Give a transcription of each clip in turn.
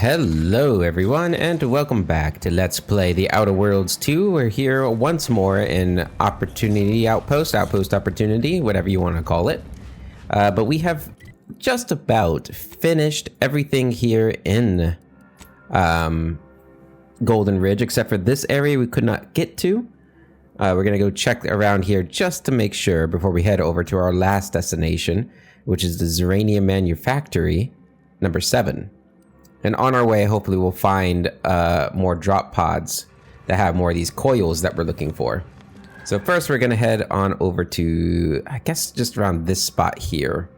Hello everyone and welcome back to Let's Play The Outer Worlds 2. We're here once more in Opportunity Outpost, Opportunity, whatever you want to call it. But we have just about finished everything here in Golden Ridge, except for this area we could not get to. We're going to go check around here just to make sure before we head over to our last destination, which is the Zyranium Manufactory, number 7. And on our way, hopefully we'll find more drop pods that have more of these coils that we're looking for. So first we're gonna head on over to, I guess, just around this spot here.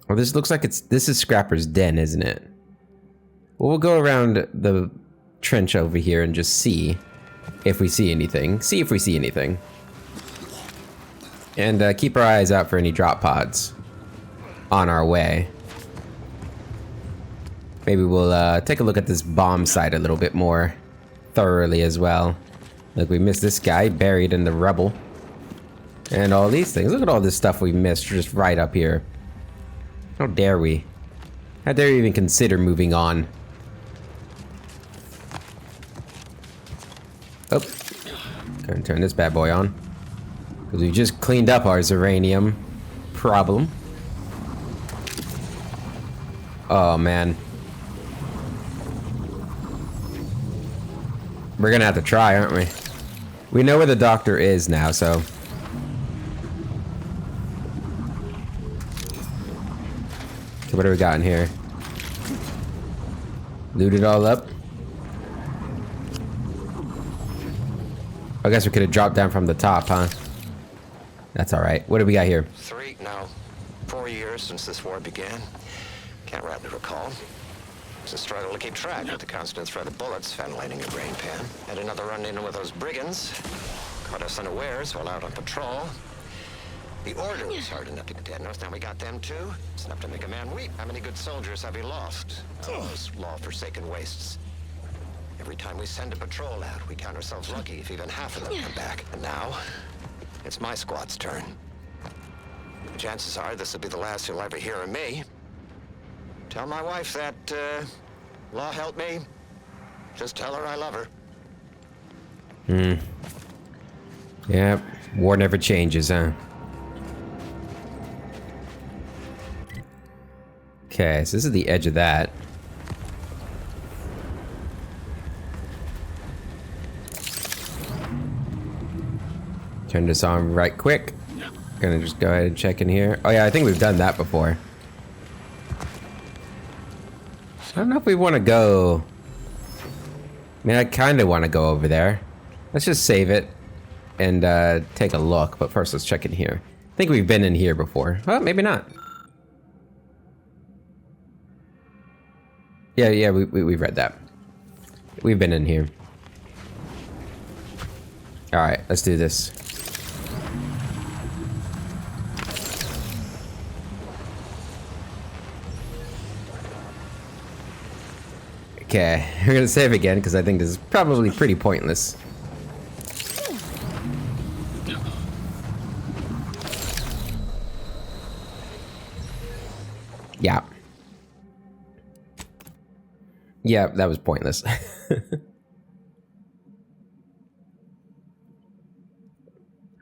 Well, this looks like this is Scrapper's Den, isn't it? Well, we'll go around the trench over here and just see if we see anything. And keep our eyes out for any drop pods on our way. Maybe we'll take a look at this bomb site a little bit more thoroughly as well. Look, we missed this guy buried in the rubble. And all these things. Look at all this stuff we missed just right up here. How dare we? How dare we even consider moving on? Oh. Gonna turn this bad boy on. Because we just cleaned up our Zyranium problem. Oh, man. We're gonna have to try, aren't we? We know where the doctor is now, so. Okay, what do we got in here? Loot it all up. I guess we could have dropped down from the top, huh? That's alright. What do we got here? 4 years since this war began. Can't rightly recall. It's a struggle to keep track with the constant threat of bullets ventilating your brain pan. Had another run-in with those brigands. Caught us unawares while out on patrol. The order was hard enough to get dead north. Now we got them too. It's enough to make a man weep. How many good soldiers have we lost? Those law-forsaken wastes. Every time we send a patrol out, we count ourselves lucky if even half of them come back. And now, it's my squad's turn. Chances are this will be the last you'll ever hear of me. Tell my wife that, law help me. Just tell her I love her. Yeah, war never changes, huh? Okay, so this is the edge of that. Turn this on right quick. Gonna just go ahead and check in here. Oh yeah, I think we've done that before. I don't know if we want to go. I mean, I kind of want to go over there. Let's just save it and take a look. But first, let's check in here. I think we've been in here before. Well, maybe not. Yeah, we've read that. We've been in here. All right, let's do this. Okay, we're gonna save again because I think this is probably pretty pointless. Yeah. Yeah, that was pointless.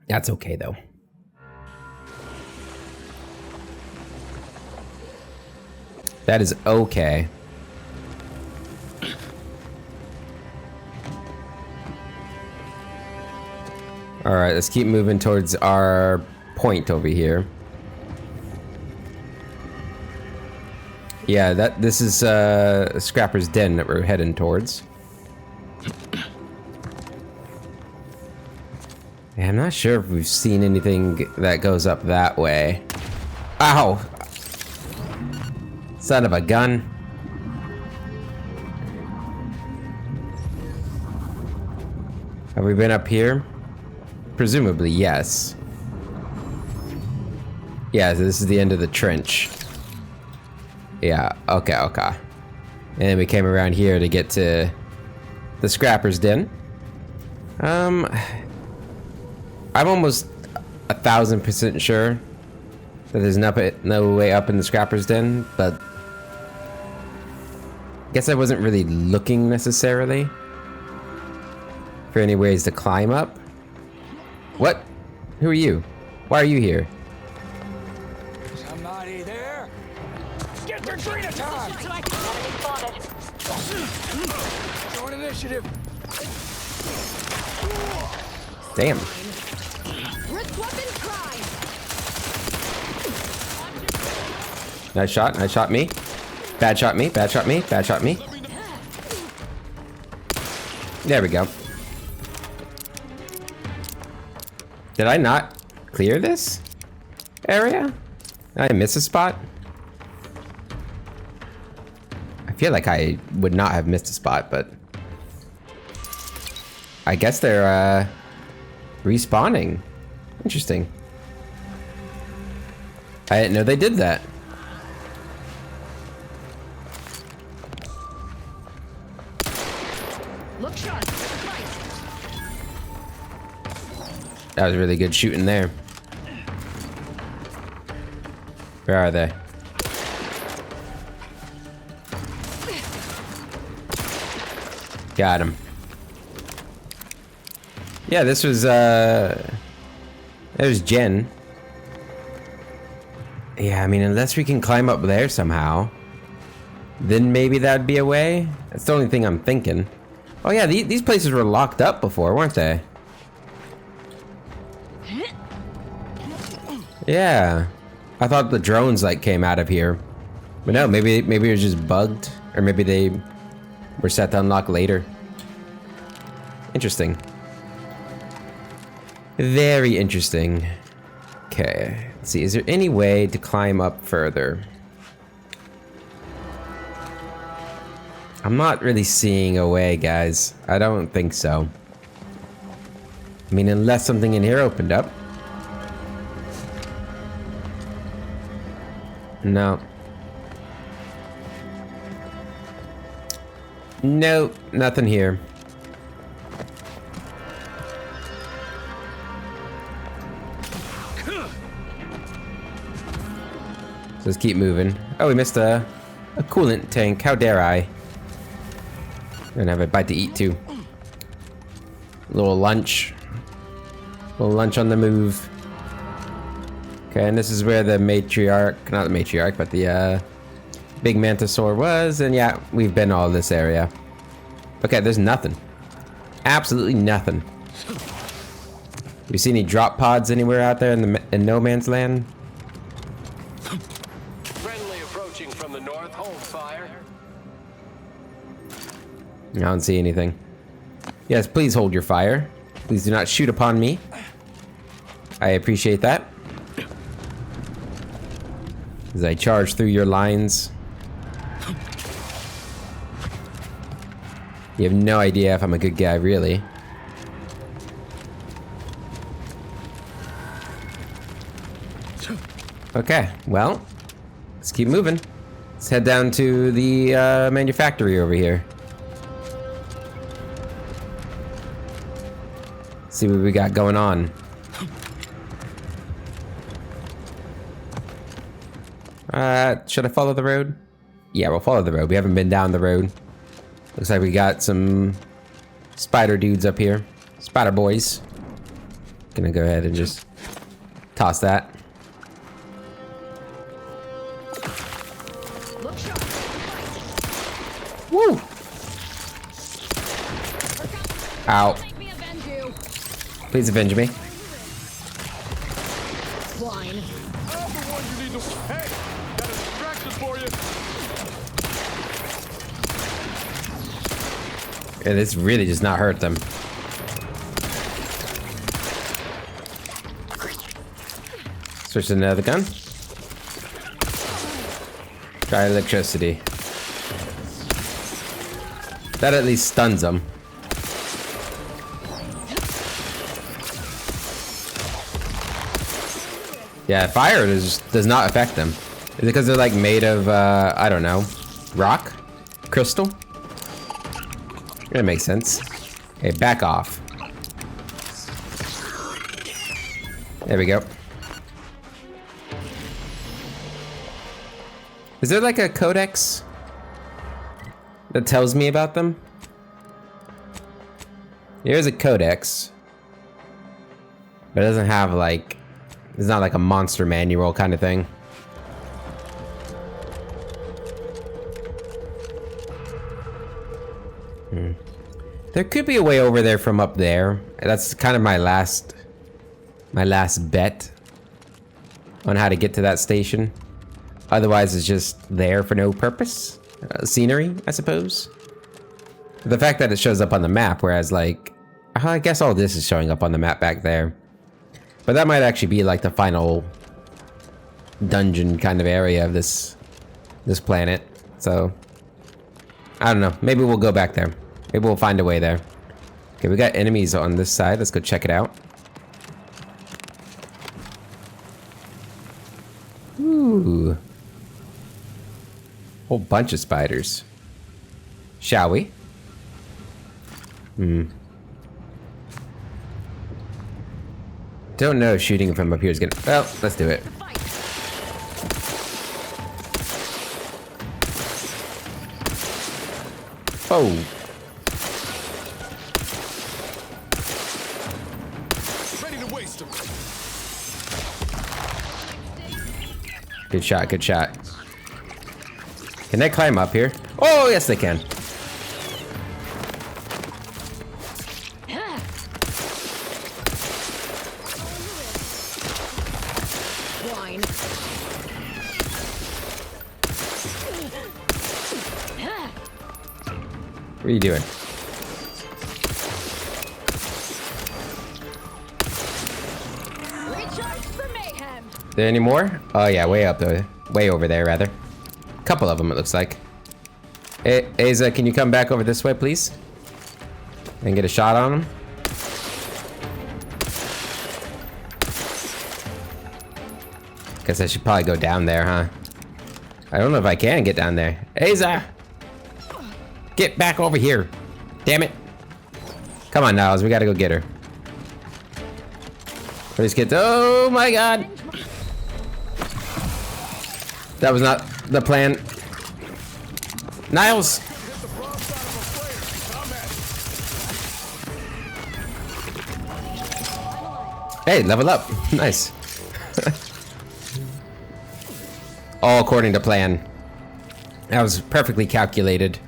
That's okay though. That is okay. Alright, let's keep moving towards our point over here. Yeah, this is Scrapper's Den that we're heading towards. Yeah, I'm not sure if we've seen anything that goes up that way. Ow! Son of a gun. Have we been up here? Presumably, yes. Yeah, so this is the end of the trench. Yeah, okay. And then we came around here to get to the Scrapper's Den. I'm almost 1000% sure that there's no way up in the Scrapper's Den, but Guess I wasn't really looking necessarily for any ways to climb up. What? Who are you? Why are you here? Somebody there? Get their train attack! Join initiative. Damn. Nice shot. Nice shot me. Bad shot me. Bad shot me. Bad shot me. There we go. Did I not clear this area? Did I miss a spot? I feel like I would not have missed a spot, but I guess they're respawning. Interesting. I didn't know they did that. Look sharp. That was really good shooting there. Where are they? Got him. Yeah, this was, there's Jen. Yeah, I mean, unless we can climb up there somehow, then maybe that'd be a way. That's the only thing I'm thinking. Oh yeah, these places were locked up before, weren't they? Yeah. I thought the drones, like, came out of here. But no, maybe it was just bugged. Or maybe they were set to unlock later. Interesting. Very interesting. Okay, let's see. Is there any way to climb up further? I'm not really seeing a way, guys. I don't think so. I mean, unless something in here opened up. No. Nope, nothing here. So let's keep moving. Oh, we missed a coolant tank. How dare I? Gonna have a bite to eat too. Little lunch. Little lunch on the move. Okay, and this is where the matriarch, not the matriarch, but the big mantisaur was. And yeah, we've been all this area. Okay, there's nothing. Absolutely nothing. You see any drop pods anywhere out there in no man's land? Friendly approaching from the north. Hold fire. I don't see anything. Yes, please hold your fire. Please do not shoot upon me. I appreciate that. As I charge through your lines. You have no idea if I'm a good guy, really. Okay, well, let's keep moving. Let's head down to the manufactory over here. See what we got going on. Should I follow the road? Yeah, we'll follow the road. We haven't been down the road. Looks like we got some spider dudes up here. Spider boys. Gonna go ahead and just toss that. Woo! Ow. Please avenge me. Swine. I'm the one you need to. Hey, got a distraction for you. Yeah, this really does not hurt them. Switch to another gun. Try electricity. That at least stuns them. Yeah, fire does not affect them. Is it because they're like made of, I don't know, rock? Crystal? That makes sense. Okay, back off. There we go. Is there like a codex? that tells me about them. Here's a codex. But it doesn't have like... It's not like a monster manual kind of thing. There could be a way over there from up there. That's kind of my last bet on how to get to that station. Otherwise, it's just there for no purpose. Scenery, I suppose. The fact that it shows up on the map, whereas like, I guess all this is showing up on the map back there. But that might actually be like the final dungeon kind of area of this planet. So, I don't know. Maybe we'll go back there. Maybe we'll find a way there. Okay, we got enemies on this side. Let's go check it out. Ooh. Whole bunch of spiders. Shall we? Don't know if shooting from up here is gonna... Well, let's do it. Oh. Good shot, good shot. Can they climb up here? Oh, yes they can. What are you doing? There any more? Oh yeah, way up there. Way over there, rather. A couple of them, it looks like. Hey, Asa, can you come back over this way, please? And get a shot on him? Guess I should probably go down there, huh? I don't know if I can get down there. Asa! Get back over here. Damn it. Come on, Niles, we gotta go get her. Where's kids? Oh my god! That was not the plan. Niles! Hey, level up. Nice. All according to plan. That was perfectly calculated.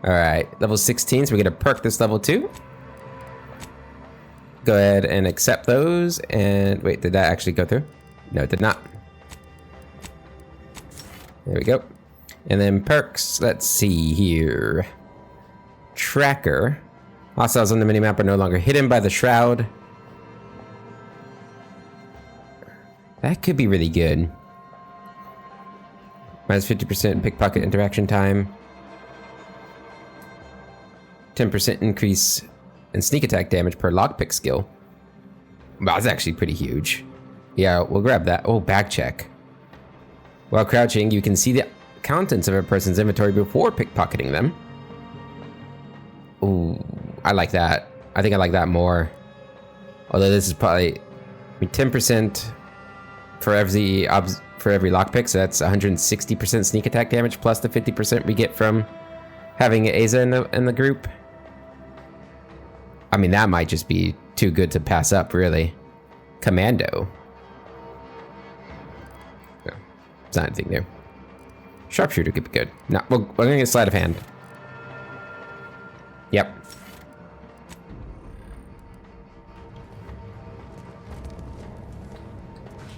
Alright, level 16, so we're gonna perk this level 2. Go ahead and accept those, and wait, did that actually go through? No, it did not. There we go. And then perks, let's see here. Tracker. Hostiles on the minimap are no longer hidden by the shroud. That could be really good. Minus 50% pickpocket interaction time. 10% increase in sneak attack damage per lockpick skill. Wow, that's actually pretty huge. Yeah, we'll grab that. Oh, back check. While crouching, you can see the contents of a person's inventory before pickpocketing them. Ooh, I like that. I think I like that more. Although this is probably 10% for every lockpick, so that's 160% sneak attack damage plus the 50% we get from having Asa in the group. I mean, that might just be too good to pass up, really. Commando. No, it's not anything new. Sharpshooter could be good. No, we're gonna get sleight of hand. Yep.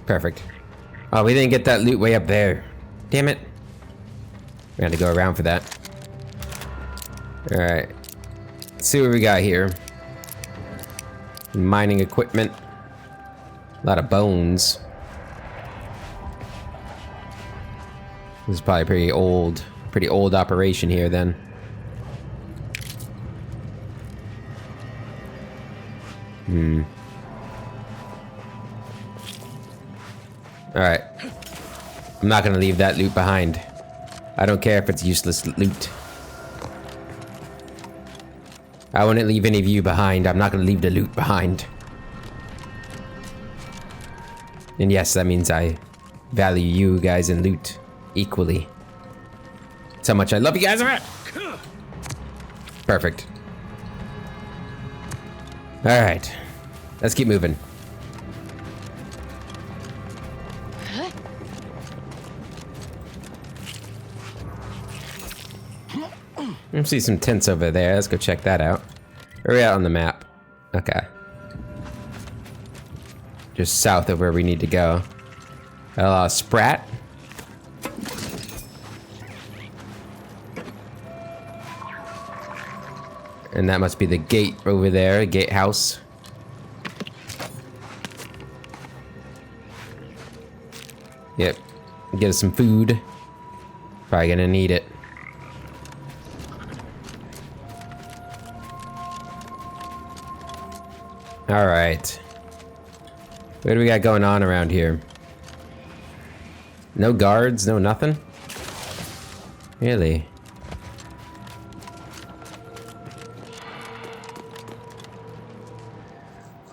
Perfect. Oh, we didn't get that loot way up there. Damn it. We had to go around for that. Alright. Let's see what we got here. Mining equipment. A lot of bones. This is probably pretty old operation here then. Alright. I'm not gonna leave that loot behind. I don't care if it's useless loot. I wouldn't leave any of you behind. I'm not gonna leave the loot behind. And yes, that means I value you guys in loot equally. That's how much I love you guys. Perfect. All right. Let's keep moving. I see some tents over there. Let's go check that out. Where are we at on the map? Okay. Just south of where we need to go. Sprat. And that must be the gate over there, gatehouse. Yep. Get us some food. Probably gonna need it. Alright. What do we got going on around here? No guards, no nothing? Really?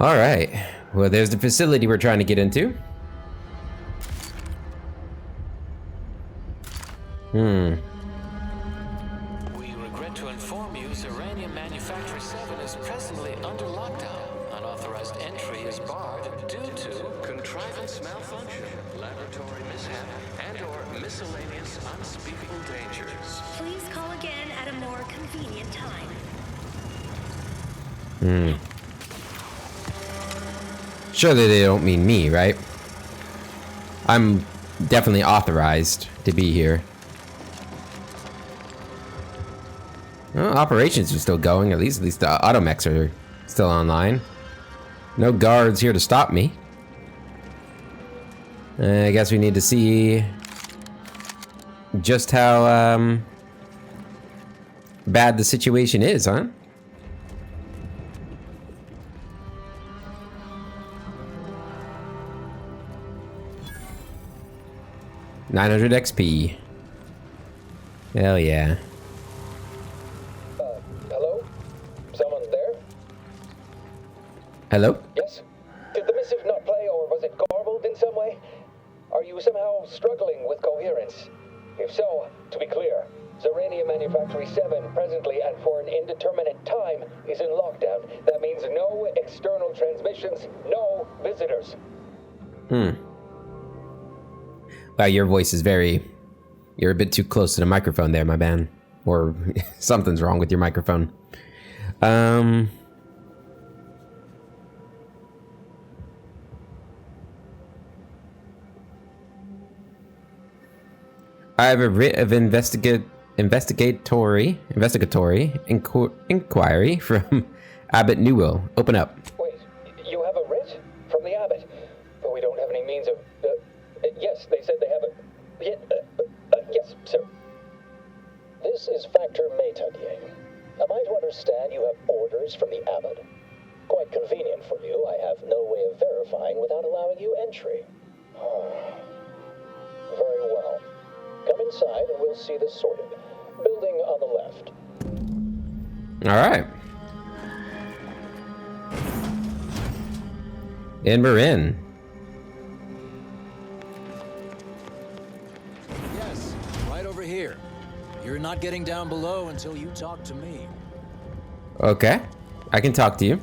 Alright. Well, there's the facility we're trying to get into. We regret to inform you, Zyranium Manufactory 7 is presently under lockdown. Unauthorized entry is barred due to contrivance malfunction, laboratory mishap, and/or miscellaneous unspeakable dangers. Please call again at a more convenient time. Surely they don't mean me, right? I'm definitely authorized to be here. Well, operations are still going. At least the automechs are still online. No guards here to stop me. I guess we need to see just how bad the situation is, huh? $900 XP. Hell yeah. Hello? Someone there? Hello? Yes? Did the missive not play, or was it garbled in some way? Are you somehow struggling with coherence? If so, to be clear, Zyranium Manufactory 7 presently and for an indeterminate time is in lockdown. That means no external transmissions, no visitors. Wow, your voice is you're a bit too close to the microphone there, my man. Or something's wrong with your microphone. I have a writ of investigatory inquiry from Abbot Newell. Open up. Wait, you have a writ? From the abbot? But we don't have any means of... yes, they said they have a... yes, sir. This is Factor Métaguier. Am I to understand you have orders from the abbot? Quite convenient for you. I have no way of verifying without allowing you entry. Very well. Come inside and we'll see this sorted. Building on the left. All right. And we're in. Yes, right over here. You're not getting down below until you talk to me. Okay. I can talk to you.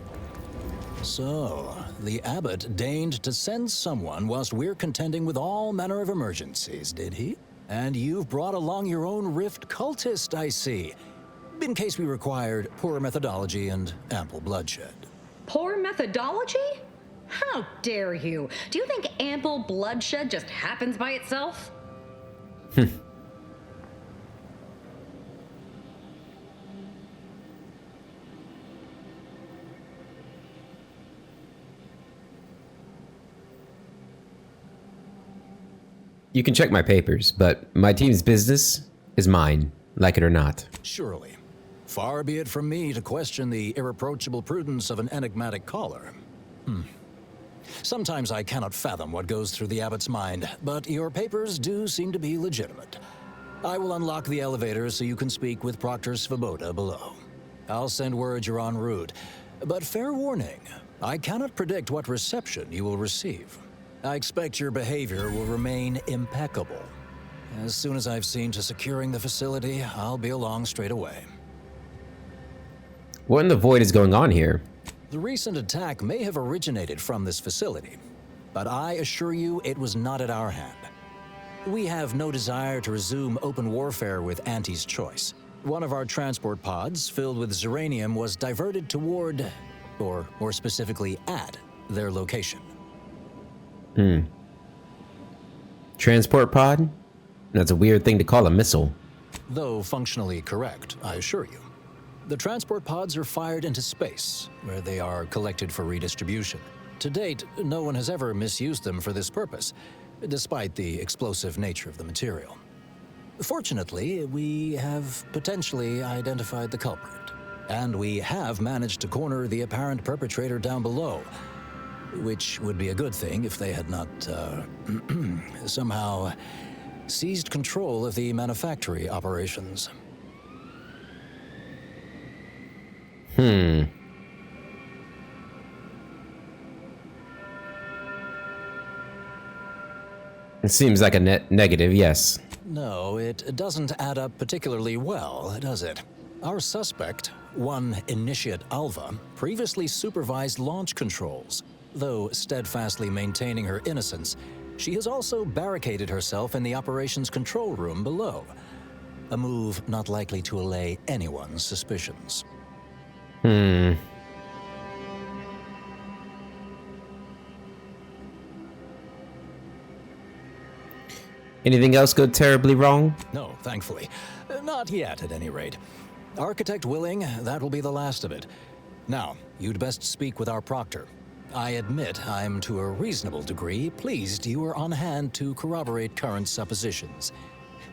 So, the abbot deigned to send someone whilst we're contending with all manner of emergencies, did he? And you've brought along your own rift cultist, I see. In case we required poor methodology and ample bloodshed. Poor methodology? How dare you? Do you think ample bloodshed just happens by itself? You can check my papers, but my team's business is mine, like it or not. Surely. Far be it from me to question the irreproachable prudence of an enigmatic caller. Sometimes I cannot fathom what goes through the abbot's mind, but your papers do seem to be legitimate. I will unlock the elevator so you can speak with Proctor Svoboda below. I'll send word you're en route, but fair warning, I cannot predict what reception you will receive. I expect your behavior will remain impeccable. As soon as I've seen to securing the facility, I'll be along straight away. What in the void is going on here? The recent attack may have originated from this facility, but I assure you it was not at our hand. We have no desire to resume open warfare with Auntie's choice. One of our transport pods filled with Zyranium was diverted toward, or more specifically at, their location. Transport pod? That's a weird thing to call a missile. Though functionally correct, I assure you. The transport pods are fired into space, where they are collected for redistribution. To date, no one has ever misused them for this purpose, despite the explosive nature of the material. Fortunately, we have potentially identified the culprit, and we have managed to corner the apparent perpetrator down below, which would be a good thing if they had not, somehow seized control of the Manufactory operations. It seems like a net negative, yes. No, it doesn't add up particularly well, does it? Our suspect, one Initiate Alva, previously supervised launch controls. Though steadfastly maintaining her innocence, she has also barricaded herself in the operations control room below. A move not likely to allay anyone's suspicions. Anything else go terribly wrong? No, thankfully. Not yet, at any rate. Architect willing, that will be the last of it. Now, you'd best speak with our proctor. I admit I'm to a reasonable degree pleased you are on hand to corroborate current suppositions.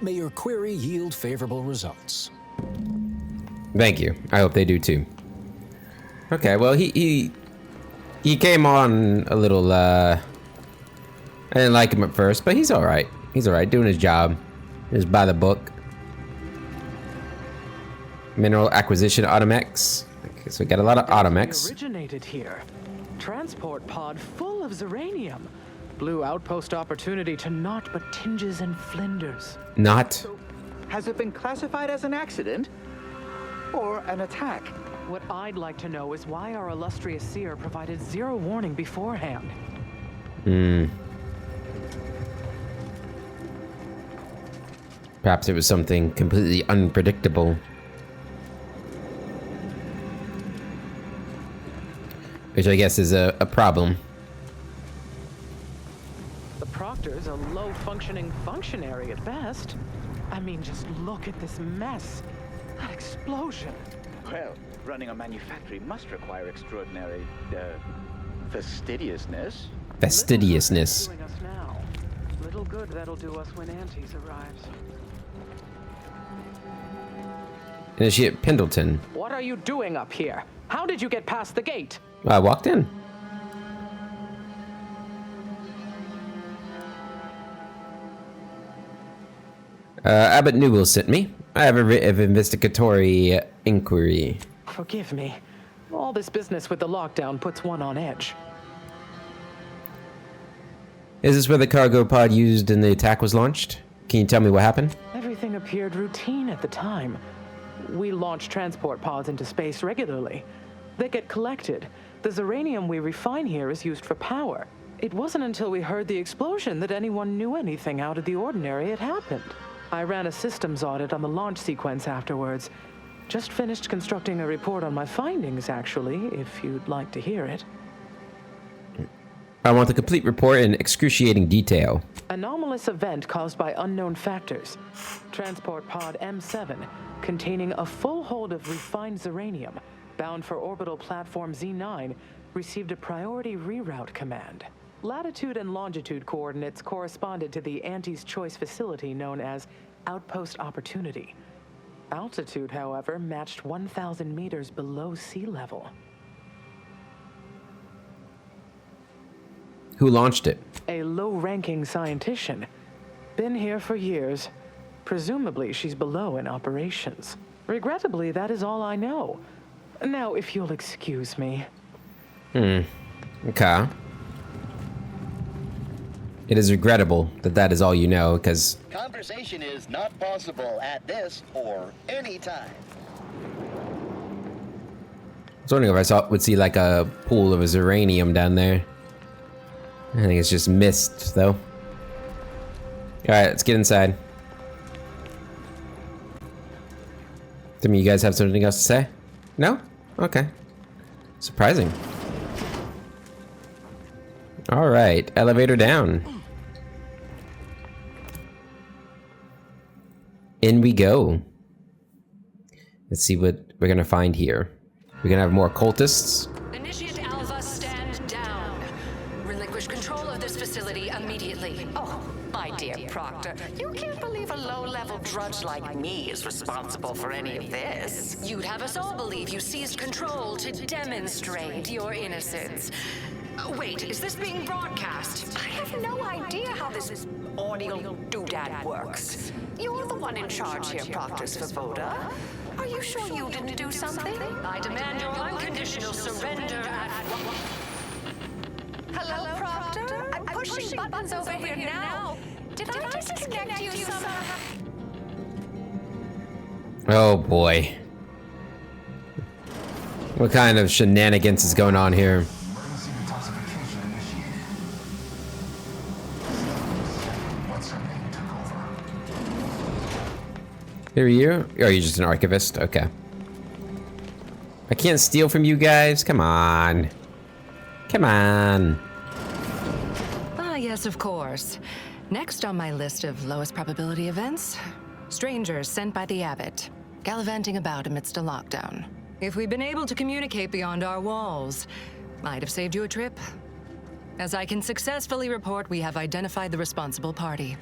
May your query yield favorable results. Thank you. I hope they do too. Okay, well, he came on a little, I didn't like him at first, but he's alright. He's alright, doing his job. Just by the book. Mineral acquisition Automex. Okay, so we got a lot of Automex. Originated here. Transport pod full of Zyranium. Blue outpost opportunity to naught but tinges and flinders. Not. Has it been classified as an accident? Or an attack? What I'd like to know is why our illustrious seer provided zero warning beforehand. Perhaps it was something completely unpredictable. Which I guess is a problem. The Proctor's a low-functioning functionary at best. I mean, just look at this mess. That explosion. Well, running a manufactory must require extraordinary, fastidiousness. Fastidiousness. Doing us now. Little good that'll do us when Auntie's arrives. And is she at Pendleton? What are you doing up here? How did you get past the gate? I walked in. Abbott Newell sent me. I have a writ of investigatory inquiry. Forgive me. All this business with the lockdown puts one on edge. Is this where the cargo pod used in the attack was launched? Can you tell me what happened? Everything appeared routine at the time. We launch transport pods into space regularly. They get collected. The Zyranium we refine here is used for power. It wasn't until we heard the explosion that anyone knew anything out of the ordinary had happened. I ran a systems audit on the launch sequence afterwards. Just finished constructing a report on my findings, actually, if you'd like to hear it. I want the complete report in excruciating detail. Anomalous event caused by unknown factors. Transport pod M7, containing a full hold of refined Zyranium, bound for orbital platform Z9, received a priority reroute command. Latitude and longitude coordinates corresponded to the Auntie's Choice facility known as Outpost Opportunity. Altitude, however, matched 1,000 meters below sea level. Who launched it? A low-ranking scientician. Been here for years. Presumably, she's below in operations. Regrettably, that is all I know. Now, if you'll excuse me. Okay. It is regrettable that that is all you know, because Conversation is not possible at this or any time. I was wondering if I would see like a pool of Zyranium down there. I think it's just mist, though. Alright, let's get inside. Some of you guys have something else to say? No? Okay. Surprising. Alright, elevator down. In we go. Let's see what we're gonna find here. We're gonna have more cultists. Initiate Alpha, stand down. Relinquish control of this facility immediately. Oh, my dear Proctor, you can't believe a low-level drudge like me is responsible for any of this. You'd have us all believe you seized control to demonstrate your innocence. Wait, is this being broadcast? I have no idea how this audio doodad works. You're the one in charge here, Proctor's Svoboda. Are you sure you didn't do something? I demand your unconditional surrender at... Hello, Proctor? I'm pushing buttons over here now. Did I disconnect you somehow? Oh boy. What kind of shenanigans is going on here? Who are you? Oh, you're just an archivist? Okay. I can't steal from you guys? Come on. Come on. Ah, yes, of course. Next on my list of lowest probability events, strangers sent by the Abbot, gallivanting about amidst a lockdown. If we'd been able to communicate beyond our walls, might have saved you a trip. As I can successfully report, we have identified the responsible party.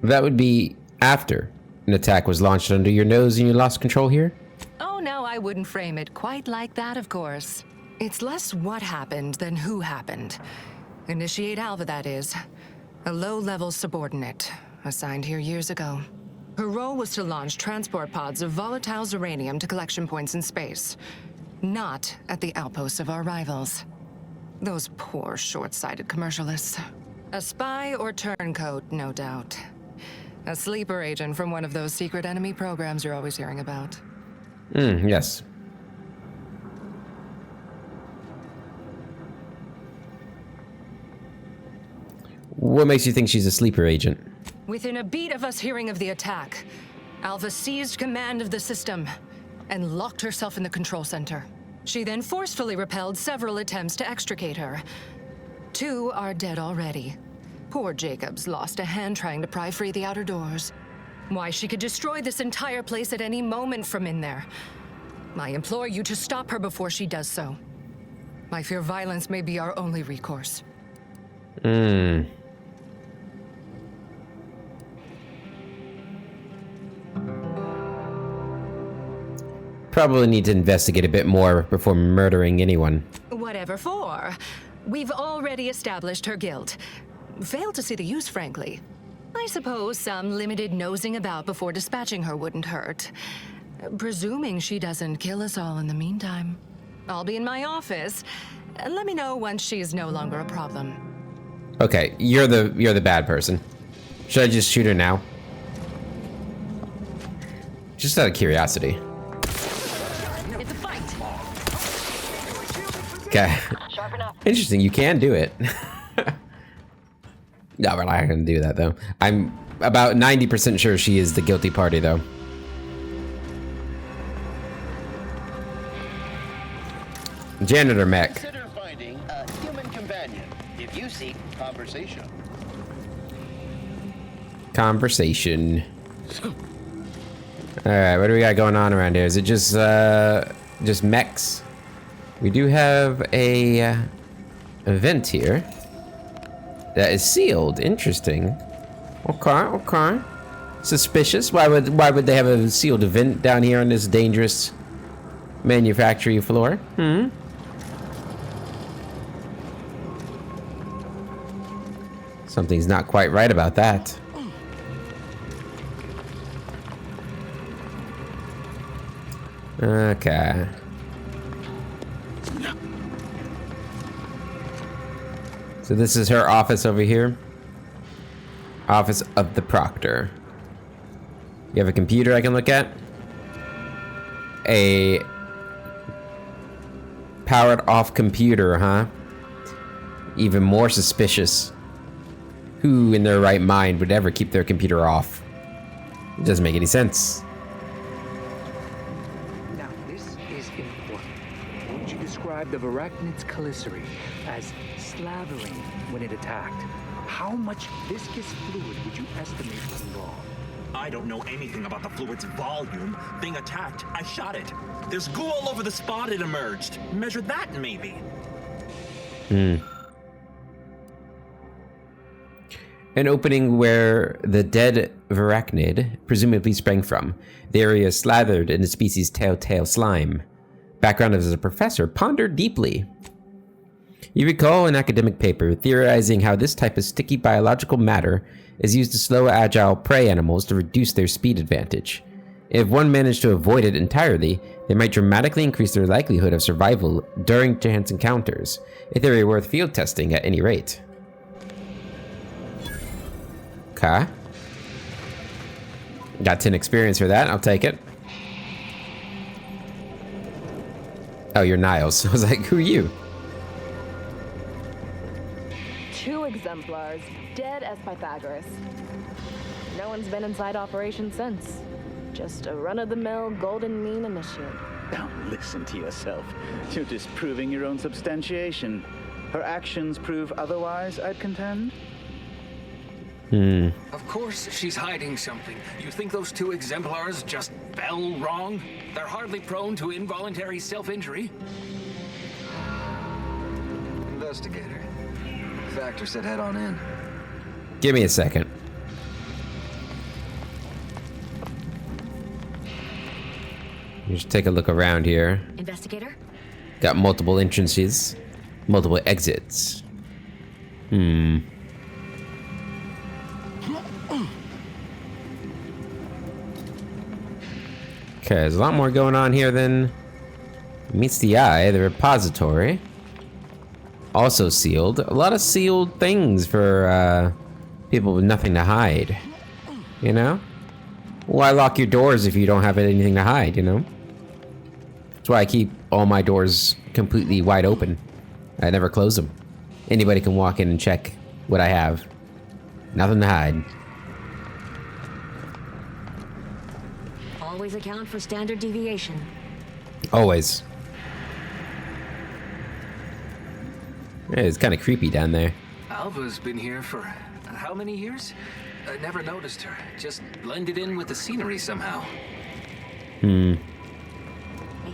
That would be after an attack was launched under your nose and you lost control here? Oh, no, I wouldn't frame it quite like that, of course. It's less what happened than who happened. Initiate Alva, that is. A low-level subordinate, assigned here years ago. Her role was to launch transport pods of volatile Zyranium to collection points in space. Not at the outposts of our rivals. Those poor, short-sighted commercialists. A spy or turncoat, no doubt. A sleeper agent from one of those secret enemy programs you're always hearing about. Yes. What makes you think she's a sleeper agent? Within a beat of us hearing of the attack, Alva seized command of the system and locked herself in the control center. She then forcefully repelled several attempts to extricate her. 2 are dead already. Poor Jacobs lost a hand trying to pry free the outer doors. Why, she could destroy this entire place at any moment from in there. I implore you to stop her before she does so. I fear violence may be our only recourse. Probably need to investigate a bit more before murdering anyone. Whatever for. We've already established her guilt. Failed to see the use, frankly. I suppose some limited nosing about before dispatching her wouldn't hurt. Presuming she doesn't kill us all in the meantime. I'll be in my office. Let me know once she's no longer a problem. Okay, you're the bad person. Should I just shoot her now? Just out of curiosity. It's a fight. Okay. Interesting, you can do it. No, we're not gonna do that though. I'm about 90% sure she is the guilty party though. Janitor mech. Consider finding a human companion if you seek conversation. Conversation. Alright, what do we got going on around here? Is it just mechs? We do have a event here that is sealed. Interesting. Okay. Suspicious. Why would they have a sealed event down here on this dangerous manufactory floor? Something's not quite right about that. Okay. So this is her office over here. Office of the Proctor. You have a computer I can look at? A powered off computer, huh? Even more suspicious. Who in their right mind would ever keep their computer off? It doesn't make any sense. Now, this is important. Would you describe the Varachnid's commissary as slavering when it attacked? How much viscous fluid would you estimate was involved? I don't know anything about the fluid's volume. Thing attacked, I shot it. There's goo all over the spot it emerged. Measure that, maybe. An opening where the dead Varachnid presumably sprang from. The area is slathered in the species' telltale slime. Background as a professor, ponder deeply. You recall an academic paper theorizing how this type of sticky biological matter is used to slow agile prey animals to reduce their speed advantage. If one managed to avoid it entirely, they might dramatically increase their likelihood of survival during chance encounters, a theory worth field testing at any rate. Okay. Got 10 experience for that, I'll take it. Oh, you're Niles. I was like, who are you? 2 exemplars, dead as Pythagoras. No one's been inside operation since. Just a run-of-the-mill golden mean initiate. Now listen to yourself. You're disproving your own substantiation. Her actions prove otherwise, I'd contend. Of course she's hiding something. You think those 2 exemplars just fell wrong? They're hardly prone to involuntary self-injury. Investigator. Factor said head on in. Give me a second. Just take a look around here. Investigator? Got multiple entrances, multiple exits. Okay, there's a lot more going on here than meets the eye. The repository. Also sealed. A lot of sealed things for people with nothing to hide. You know? Why lock your doors if you don't have anything to hide, you know? That's why I keep all my doors completely wide open. I never close them. Anybody can walk in and check what I have. Nothing to hide. Always account for standard deviation. Always. Yeah, it's kind of creepy down there. Alva's been here for how many years? I never noticed her. Just blended in with the scenery somehow. May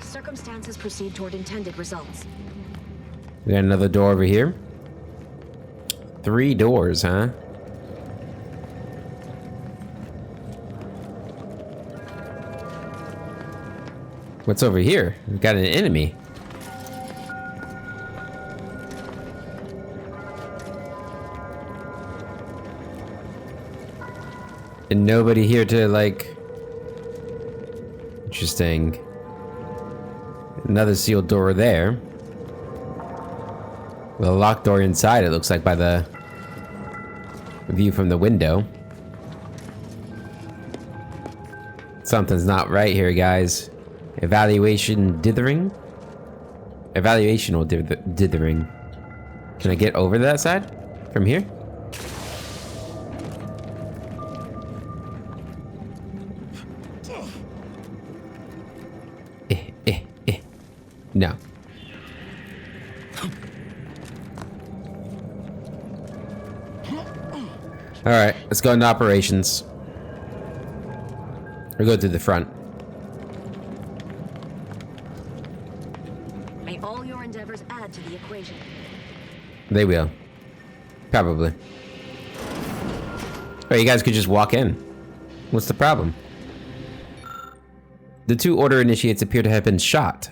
circumstances proceed toward intended results. We got another door over here. 3 doors, huh? What's over here? We've got an enemy. And nobody here to, like... Interesting. Another sealed door there. With a locked door inside, it looks like, by the view from the window. Something's not right here, guys. Evaluation dithering? Evaluational dithering. Can I get over to that side? From here? No. Alright, let's go into operations. Or go to the front. May all your endeavors add to the equation. They will. Probably. Or you guys could just walk in. What's the problem? The 2 order initiates appear to have been shot.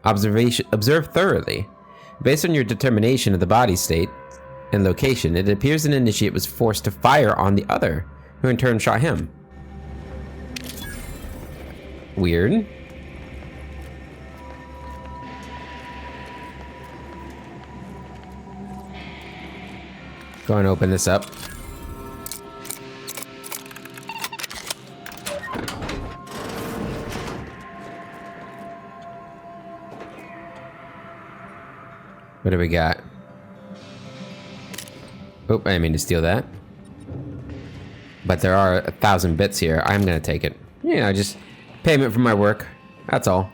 Observe thoroughly. Based on your determination of the body state and location, it appears an initiate was forced to fire on the other, who in turn shot him. Weird. Go and open this up. What do we got? Oh, I didn't mean to steal that. But there are 1,000 bits here. I'm gonna take it. Yeah, just payment for my work. That's all.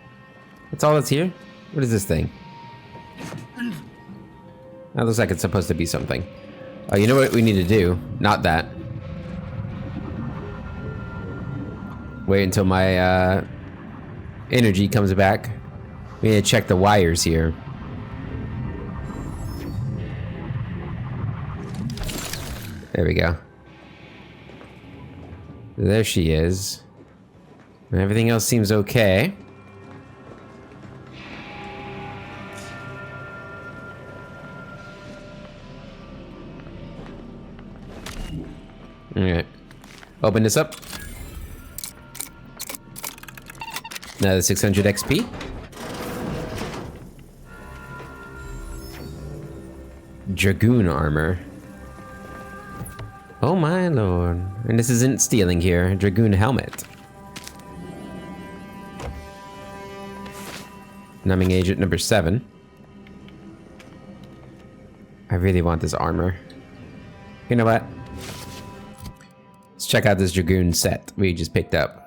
That's all that's here? What is this thing? That looks like it's supposed to be something. Oh, you know what we need to do? Not that. Wait until my energy comes back. We need to check the wires here. There we go. There she is. Everything else seems okay. Alright. Open this up. Another 600 XP. Dragoon armor. Oh my lord. And this isn't stealing here. Dragoon helmet. Numbing agent number 7. I really want this armor. You know what? Let's check out this Dragoon set we just picked up.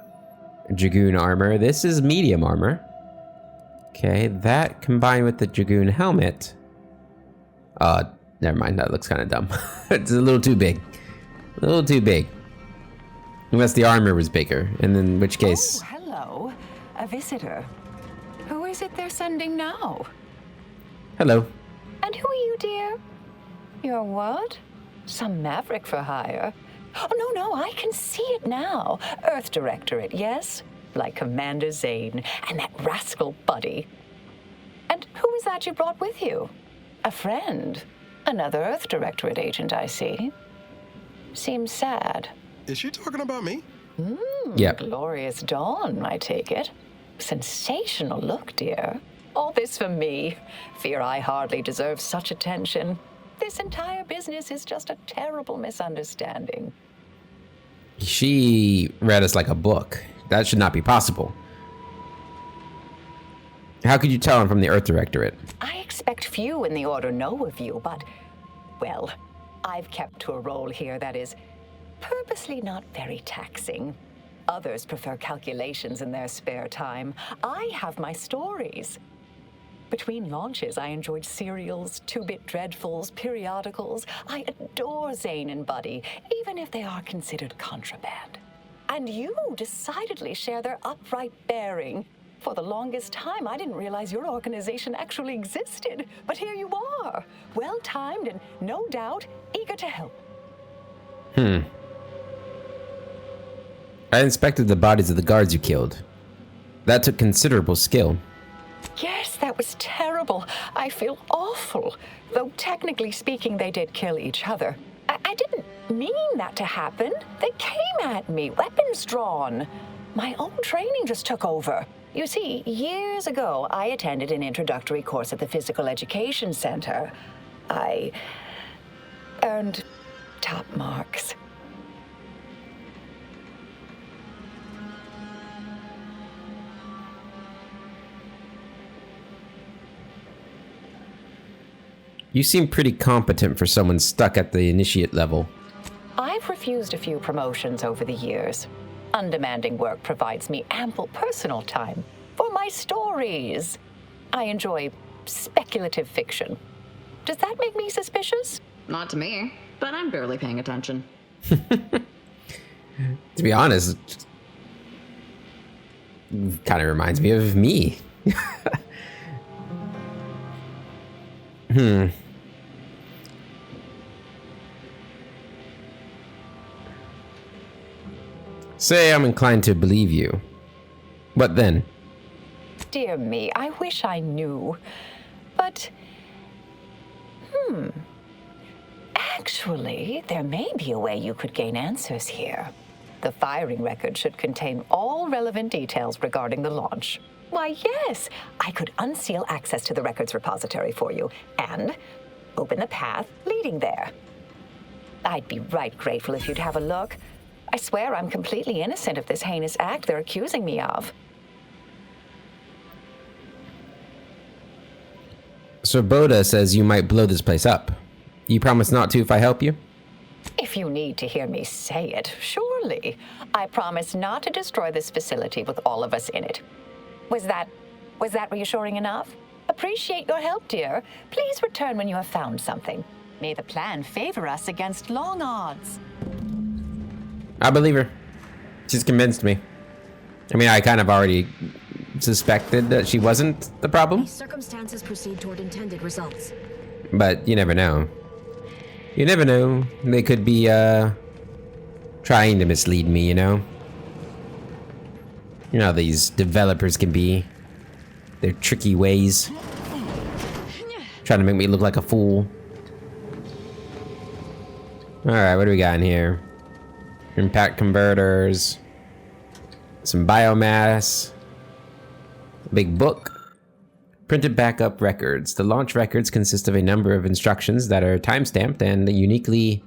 Dragoon armor. This is medium armor. Okay, that combined with the Dragoon helmet. Never mind. That looks kind of dumb. It's a little too big. A little too big. Unless the armor was bigger, and in which case... Oh, hello. A visitor. Who is it they're sending now? Hello. And who are you, dear? You're what? Some maverick for hire? Oh, no, I can see it now. Earth Directorate, yes? Like Commander Zane and that rascal Buddy. And who is that you brought with you? A friend? Another Earth Directorate agent, I see. Seems sad. Is she talking about me? Yep. Glorious dawn, I take it. Sensational look, dear. All this for me. Fear I hardly deserve such attention. This entire business is just a terrible misunderstanding. She read us like a book. That should not be possible. How could you tell I'm from the Earth Directorate? I expect few in the Order know of you, but, well, I've kept to a role here that is purposely not very taxing. Others prefer calculations in their spare time. I have my stories. Between launches, I enjoyed serials, two-bit dreadfuls, periodicals. I adore Zane and Buddy, even if they are considered contraband. And you decidedly share their upright bearing. For the longest time, I didn't realize your organization actually existed. But here you are, well-timed and, no doubt, eager to help. I inspected the bodies of the guards you killed. That took considerable skill. Yes, that was terrible. I feel awful. Though technically speaking, they did kill each other. I didn't mean that to happen. They came at me, weapons drawn. My own training just took over. You see, years ago, I attended an introductory course at the Physical Education Center. I earned top marks. You seem pretty competent for someone stuck at the initiate level. I've refused a few promotions over the years. Undemanding work provides me ample personal time for my stories. I enjoy speculative fiction. Does that make me suspicious? Not to me, but I'm barely paying attention. To be honest, kind of reminds me of me. Say I'm inclined to believe you. What then? Dear me, I wish I knew. But, actually, there may be a way you could gain answers here. The firing record should contain all relevant details regarding the launch. Why, yes, I could unseal access to the records repository for you and open the path leading there. I'd be right grateful if you'd have a look. I swear I'm completely innocent of this heinous act they're accusing me of. Svoboda says you might blow this place up. You promise not to if I help you? If you need to hear me say it, surely. I promise not to destroy this facility with all of us in it. Was that reassuring enough? Appreciate your help, dear. Please return when you have found something. May the plan favor us against long odds. I believe her. She's convinced me. I mean, I kind of already suspected that she wasn't the problem. Circumstances proceed toward intended results. But you never know. You never know. They could be, trying to mislead me, you know? You know how these developers can be. Their tricky ways. Trying to make me look like a fool. Alright, what do we got in here? Impact converters. Some biomass. A big book. Printed backup records. The launch records consist of a number of instructions that are timestamped and uniquely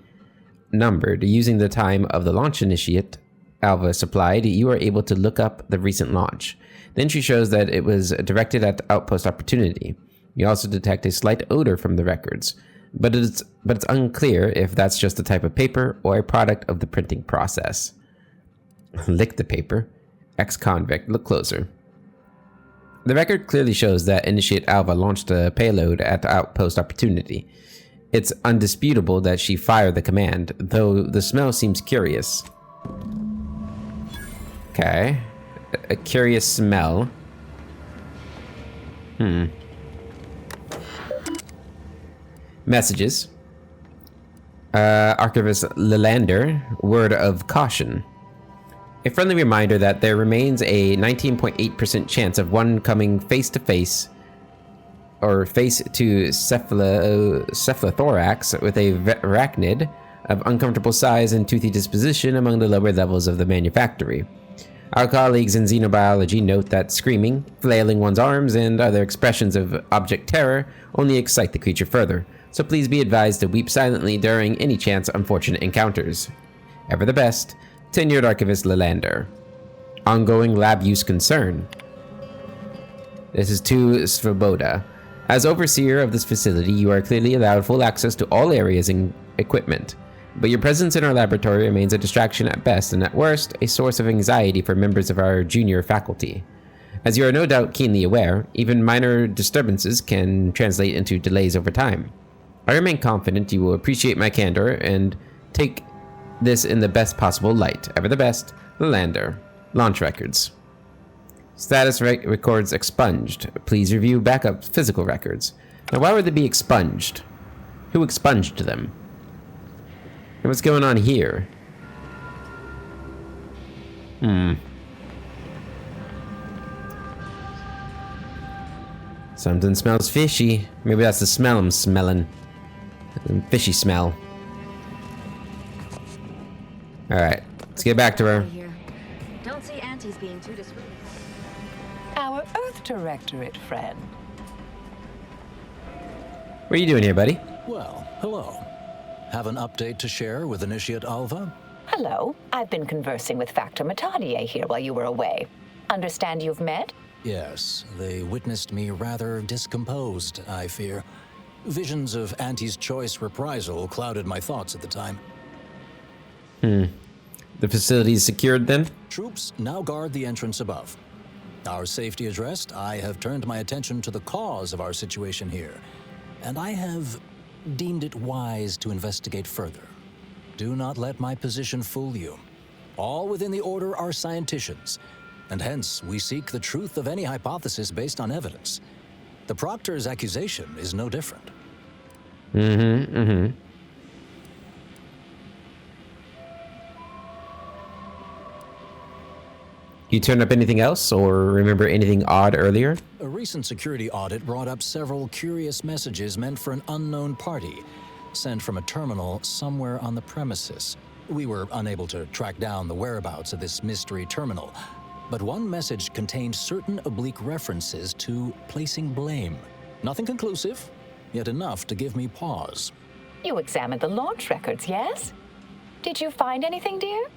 numbered. Using the time of the launch initiate Alva supplied, you are able to look up the recent launch. The entry shows that it was directed at Outpost Opportunity. You also detect a slight odor from the records, but it's unclear if that's just a type of paper or a product of the printing process. Lick the paper. Ex-convict. Look closer. The record clearly shows that Initiate Alva launched a payload at Outpost Opportunity. It's undisputable that she fired the command, though the smell seems curious. Okay. A curious smell. Messages. Archivist Lelander, word of caution. A friendly reminder that there remains a 19.8% chance of one coming face-to-face or face-to cephalothorax with a arachnid of uncomfortable size and toothy disposition among the lower levels of the Manufactory. Our colleagues in xenobiology note that screaming, flailing one's arms, and other expressions of object terror only excite the creature further, so please be advised to weep silently during any chance unfortunate encounters. Ever the best, Tenured Archivist Lelander. Ongoing lab use concern. This is to Svoboda. As overseer of this facility, you are clearly allowed full access to all areas and equipment, but your presence in our laboratory remains a distraction at best and at worst, a source of anxiety for members of our junior faculty. As you are no doubt keenly aware, even minor disturbances can translate into delays over time. I remain confident you will appreciate my candor and take this in the best possible light. Ever the best, Lelander. Launch records. Status records expunged. Please review backup physical records. Now, why would they be expunged? Who expunged them? And what's going on here? Something smells fishy. Maybe that's the smell I'm smelling. Fishy smell. Alright, let's get back to her. Don't see Auntie's being too disruptive. Our Earth Directorate friend. What are you doing here, buddy? Well, hello. Have an update to share with Initiate Alva? Hello. I've been conversing with Factor Matadier here while you were away. Understand you've met? Yes, they witnessed me rather discomposed, I fear. Visions of Auntie's choice reprisal clouded my thoughts at the time. The facility is secured then? Troops now guard the entrance above. Our safety addressed, I have turned my attention to the cause of our situation here, and I have deemed it wise to investigate further. Do not let my position fool you. All within the Order are scienticians, and hence we seek the truth of any hypothesis based on evidence. The Proctor's accusation is no different. You turn up anything else, or remember anything odd earlier? A recent security audit brought up several curious messages meant for an unknown party, sent from a terminal somewhere on the premises. We were unable to track down the whereabouts of this mystery terminal, but one message contained certain oblique references to placing blame. Nothing conclusive, yet enough to give me pause. You examined the launch records, yes? Did you find anything, dear?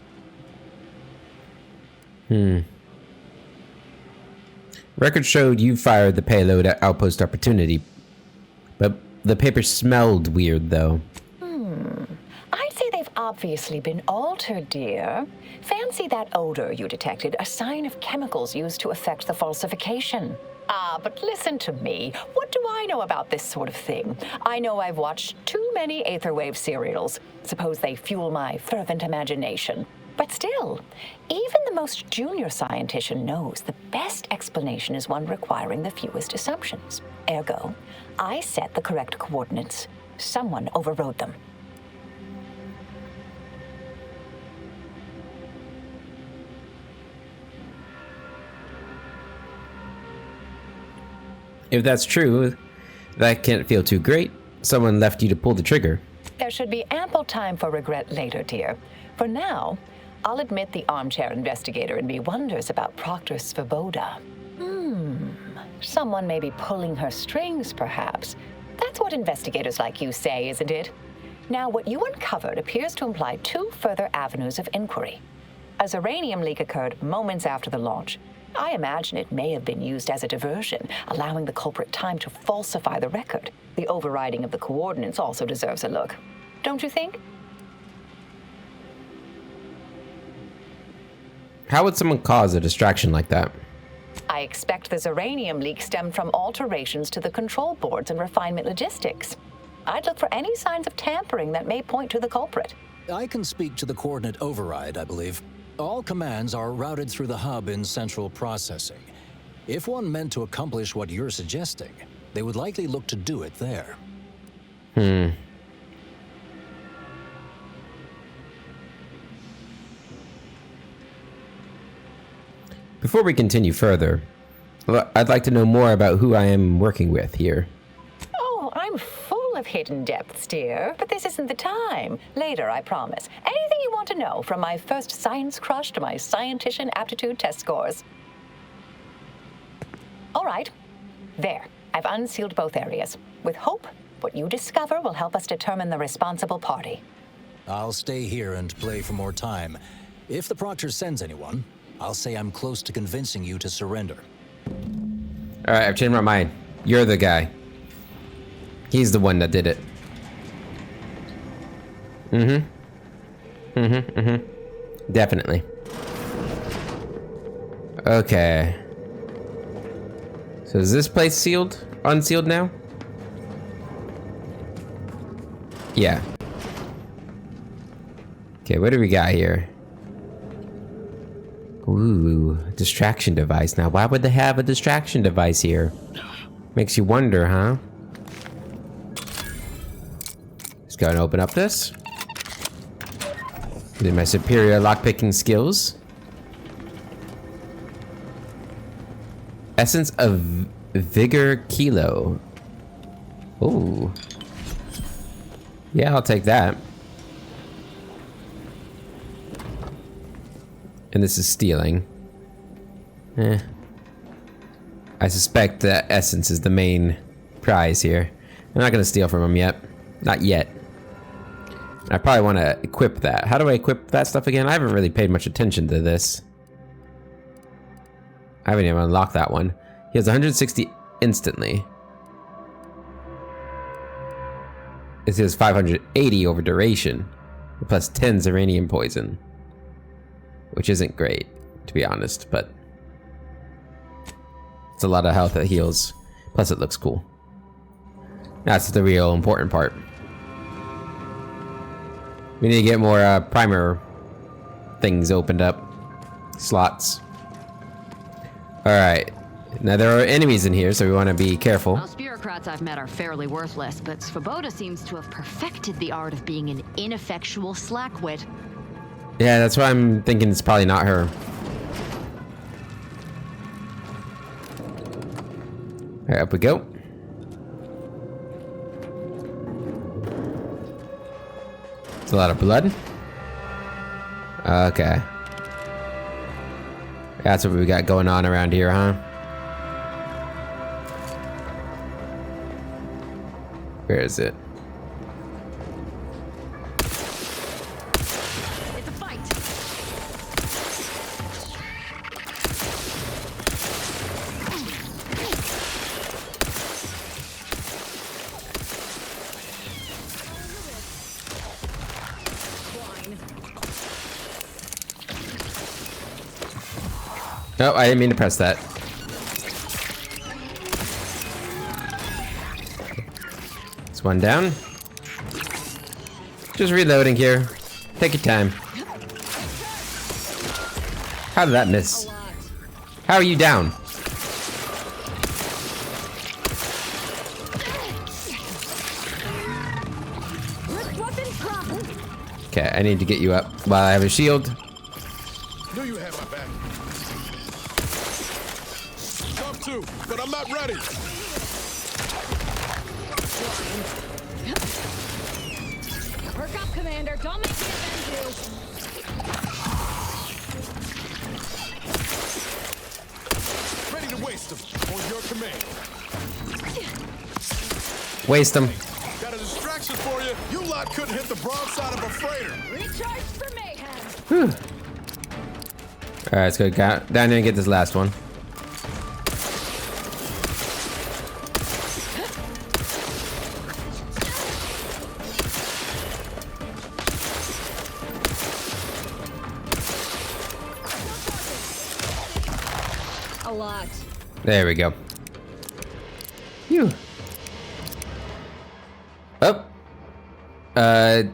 Records showed you fired the payload at Outpost Opportunity, but the paper smelled weird, though. I'd say they've obviously been altered, dear. Fancy that odor you detected, a sign of chemicals used to effect the falsification. But listen to me. What do I know about this sort of thing? I know I've watched too many Aetherwave serials. Suppose they fuel my fervent imagination. But still, even the most junior scientist knows the best explanation is one requiring the fewest assumptions. Ergo, I set the correct coordinates. Someone overrode them. If that's true, that can't feel too great. Someone left you to pull the trigger. There should be ample time for regret later, dear. For now, I'll admit the armchair investigator in me wonders about Proctor Svoboda. Someone may be pulling her strings, perhaps. That's what investigators like you say, isn't it? Now, what you uncovered appears to imply two further avenues of inquiry. A Zyranium leak occurred moments after the launch. I imagine it may have been used as a diversion, allowing the culprit time to falsify the record. The overriding of the coordinates also deserves a look. Don't you think? How would someone cause a distraction like that? I expect the Zyranium leak stemmed from alterations to the control boards and refinement logistics. I'd look for any signs of tampering that may point to the culprit. I can speak to the coordinate override, I believe. All commands are routed through the hub in central processing. If one meant to accomplish what you're suggesting, they would likely look to do it there. Before we continue further, I'd like to know more about who I am working with here. Oh, I'm full of hidden depths, dear, but this isn't the time. Later, I promise. Anything you want to know, from my first science crush to my scientician aptitude test scores. All right. There. I've unsealed both areas. With hope, what you discover will help us determine the responsible party. I'll stay here and play for more time. If the Proctor sends anyone, I'll say I'm close to convincing you to surrender. All right, I've changed my mind. You're the guy. He's the one that did it. Definitely. Okay. So is this place sealed? Unsealed now? Yeah. Okay, what do we got here? Ooh, distraction device. Now, why would they have a distraction device here? Makes you wonder, huh? Let's go and open up this. Using my superior lockpicking skills. Essence of Vigor Kilo. Ooh. Yeah, I'll take that. And this is stealing. I suspect that essence is the main prize here. I'm not gonna steal from him yet. Not yet. I probably want to equip that. How do I equip that stuff again? I haven't really paid much attention to this. I haven't even unlocked that one. He has 160 instantly. It says 580 over duration. Plus 10 Zyranium poison. Which isn't great, to be honest, but it's a lot of health that heals. Plus it looks cool. That's the real important part. We need to get more primer things opened up. Slots. Alright. Now there are enemies in here, so we want to be careful. Most bureaucrats I've met are fairly worthless, but Svoboda seems to have perfected the art of being an ineffectual slackwit. Yeah, that's why I'm thinking it's probably not her. Alright, up we go. It's a lot of blood. Okay. That's what we got going on around here, huh? Where is it? Oh, I didn't mean to press that. It's one down. Just reloading here. Take your time. How did that miss? How are you down? Okay, I need to get you up while I have a shield. Knew you had my back. Come too, but I'm not ready. Perk up, Commander. Don't make me offend you. Ready to waste them on your command. Waste them. Got a distraction for you. You lot couldn't hit the broadside of a freighter. Recharge for mayhem. Whew. Alright, let's go down there and get this last one. A lot. There we go. Phew. Oh. I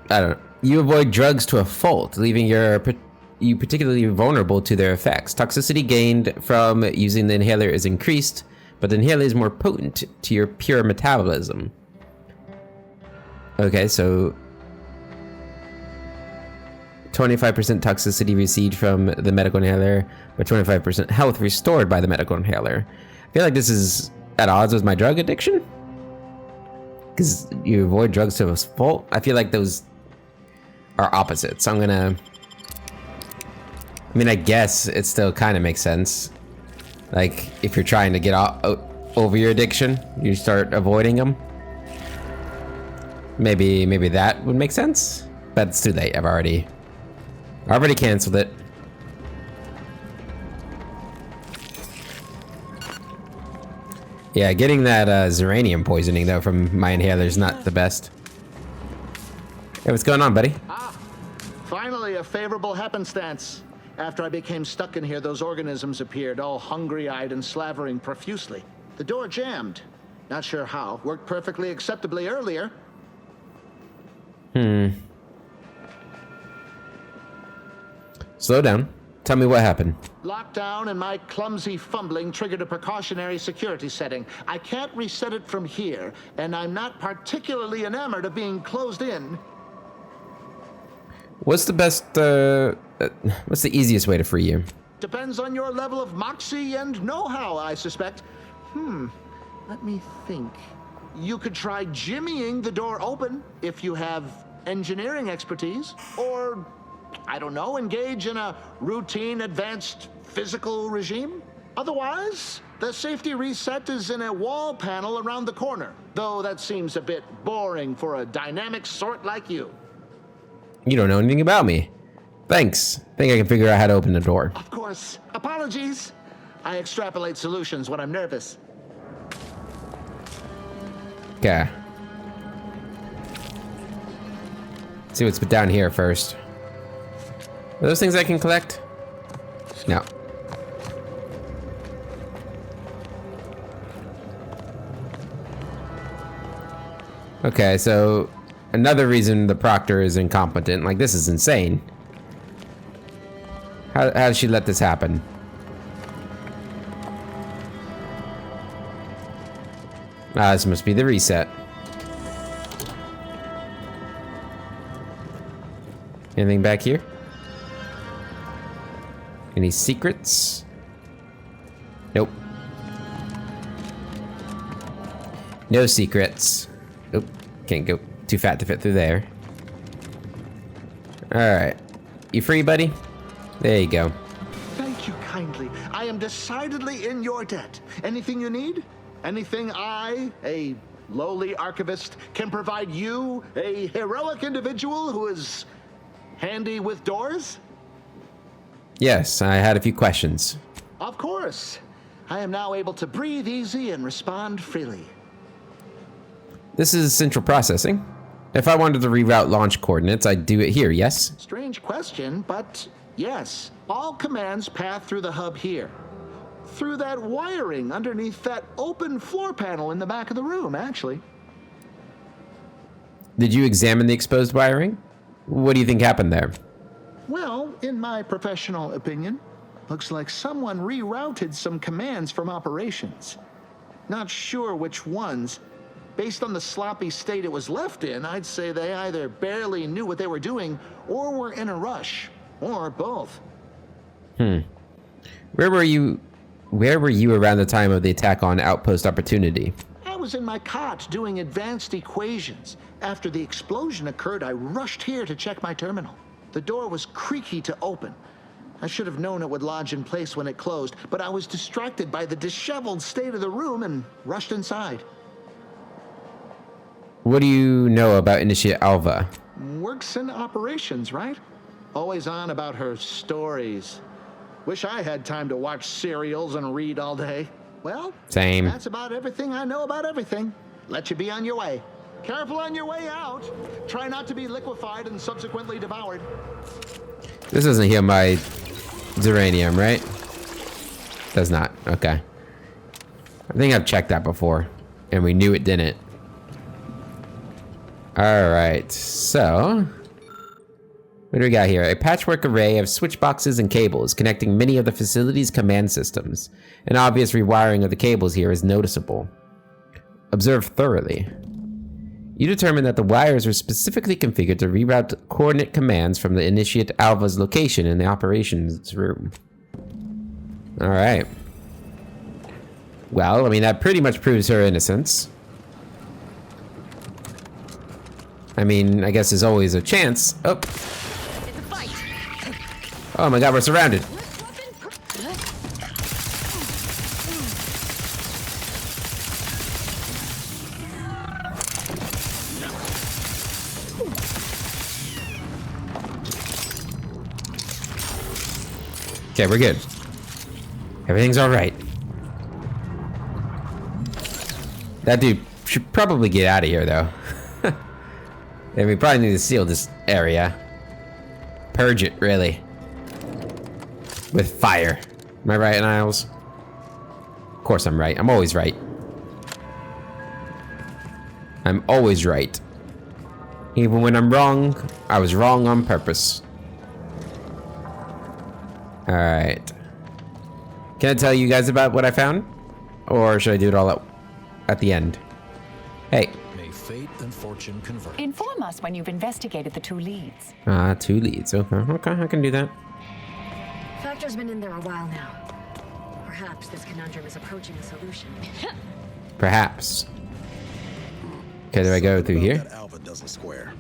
don't know. You avoid drugs to a fault, leaving you particularly vulnerable to their effects. Toxicity gained from using the inhaler is increased, but the inhaler is more potent to your pure metabolism. Okay, so 25% toxicity received from the medical inhaler, but 25% health restored by the medical inhaler. I feel like this is at odds with my drug addiction. Because you avoid drugs to a fault. I feel like those are opposites. So I'm gonna... I mean, I guess it still kind of makes sense. Like, if you're trying to get over your addiction, you start avoiding them. Maybe that would make sense. But it's too late. I've already canceled it. Yeah, getting that Zyranium poisoning though from my inhaler is not the best. Hey, what's going on, buddy? Finally, a favorable happenstance. After I became stuck in here, those organisms appeared, all hungry-eyed and slavering profusely. The door jammed. Not sure how. Worked perfectly acceptably earlier. Slow down. Tell me what happened. Lockdown and my clumsy fumbling triggered a precautionary security setting. I can't reset it from here, and I'm not particularly enamored of being closed in. What's the best, what's the easiest way to free you? Depends on your level of moxie and know-how, I suspect. Let me think. You could try jimmying the door open if you have engineering expertise, or, I don't know, engage in a routine advanced physical regime. Otherwise, the safety reset is in a wall panel around the corner, though that seems a bit boring for a dynamic sort like you. You don't know anything about me. Thanks. Think I can figure out how to open the door. Of course. Apologies. I extrapolate solutions when I'm nervous. Okay. See what's down here first. Are those things I can collect? No. Okay, so another reason the proctor is incompetent. Like, this is insane. How did she let this happen? Ah, this must be the reset. Anything back here? Any secrets? Nope. No secrets. Nope. Can't go. Too fat to fit through there. Alright. You free, buddy? There you go. Thank you kindly. I am decidedly in your debt. Anything you need? Anything I, a lowly archivist, can provide you, a heroic individual who is handy with doors? Yes, I had a few questions. Of course. I am now able to breathe easy and respond freely. This is central processing. If I wanted to reroute launch coordinates, I'd do it here, yes? Strange question, but yes. All commands path through the hub here. Through that wiring underneath that open floor panel in the back of the room, actually. Did you examine the exposed wiring? What do you think happened there? Well, in my professional opinion, looks like someone rerouted some commands from operations. Not sure which ones. Based on the sloppy state it was left in, I'd say they either barely knew what they were doing or were in a rush, or both. Where were you around the time of the attack on Outpost Opportunity? I was in my cot doing advanced equations. After the explosion occurred, I rushed here to check my terminal. The door was creaky to open. I should have known it would lodge in place when it closed, but I was distracted by the disheveled state of the room and rushed inside. What do you know about Initiate Alva? Works in operations, right? Always on about her stories. Wish I had time to watch serials and read all day. Well, same. That's about everything I know about everything. Let you be on your way. Careful on your way out. Try not to be liquefied and subsequently devoured. This doesn't heal my Zyranium, right? Does not. Okay. I think I've checked that before, and we knew it didn't. Alright, so... what do we got here? A patchwork array of switch boxes and cables connecting many of the facility's command systems. An obvious rewiring of the cables here is noticeable. Observe thoroughly. You determine that the wires are specifically configured to reroute coordinate commands from the Initiate Alva's location in the operations room. Alright. Well, I mean, that pretty much proves her innocence. I mean, I guess there's always a chance. Oh. Oh my god, we're surrounded. Okay, we're good. Everything's alright. That dude should probably get out of here, though. And we probably need to seal this area. Purge it, really. With fire. Am I right, Niles? Of course I'm right. I'm always right. I'm always right. Even when I'm wrong, I was wrong on purpose. Alright. Can I tell you guys about what I found? Or should I do it all at the end? Hey. May fate and fortune converge. Inform us when you've investigated the 2 leads. 2 leads. Okay, okay, I can do that. Factor's been in there a while now. Perhaps this conundrum is approaching a solution. Perhaps. Okay, do I go through here? That Alva doesn't square.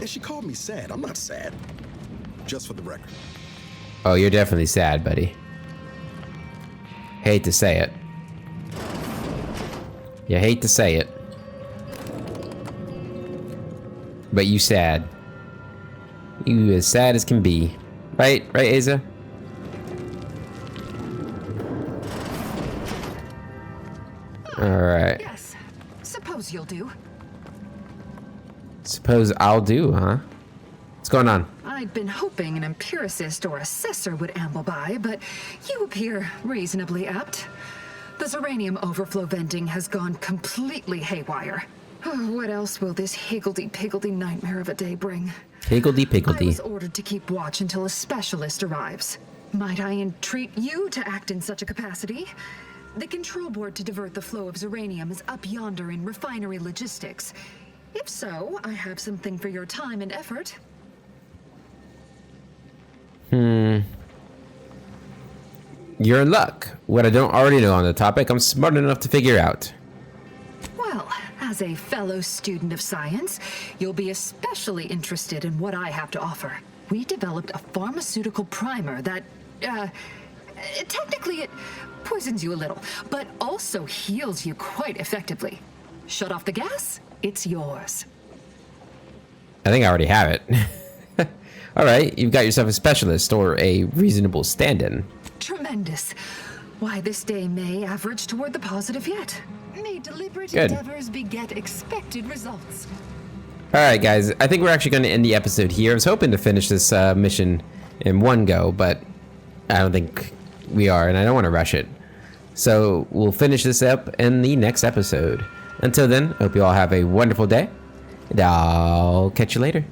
And she called me sad. I'm not sad. Just for the record. Oh, you're definitely sad, buddy. Hate to say it. You hate to say it. But you sad. You as sad as can be. Right? Right, Asa? Alright. Yes. Suppose you'll do. Suppose I'll do, huh? What's going on? I'd been hoping an empiricist or assessor would amble by, but you appear reasonably apt. The Zyranium overflow venting has gone completely haywire. Oh, what else will this higgledy-piggledy nightmare of a day bring? Higgledy-piggledy. I was ordered to keep watch until a specialist arrives. Might I entreat you to act in such a capacity? The control board to divert the flow of Zyranium is up yonder in refinery logistics. If so, I have something for your time and effort. You're in luck. What I don't already know on the topic, I'm smart enough to figure out. Well, as a fellow student of science, you'll be especially interested in what I have to offer. We developed a pharmaceutical primer that, technically it poisons you a little, but also heals you quite effectively. Shut off the gas, it's yours. I think I already have it. Alright, you've got yourself a specialist or a reasonable stand-in. Tremendous. Why, this day may average toward the positive yet. May deliberate Good. endeavors beget expected results. Alright guys, I think we're actually going to end the episode here. I was hoping to finish this mission in one go, but I don't think we are, and I don't want to rush it. So we'll finish this up in the next episode. Until then, I hope you all have a wonderful day, and I'll catch you later.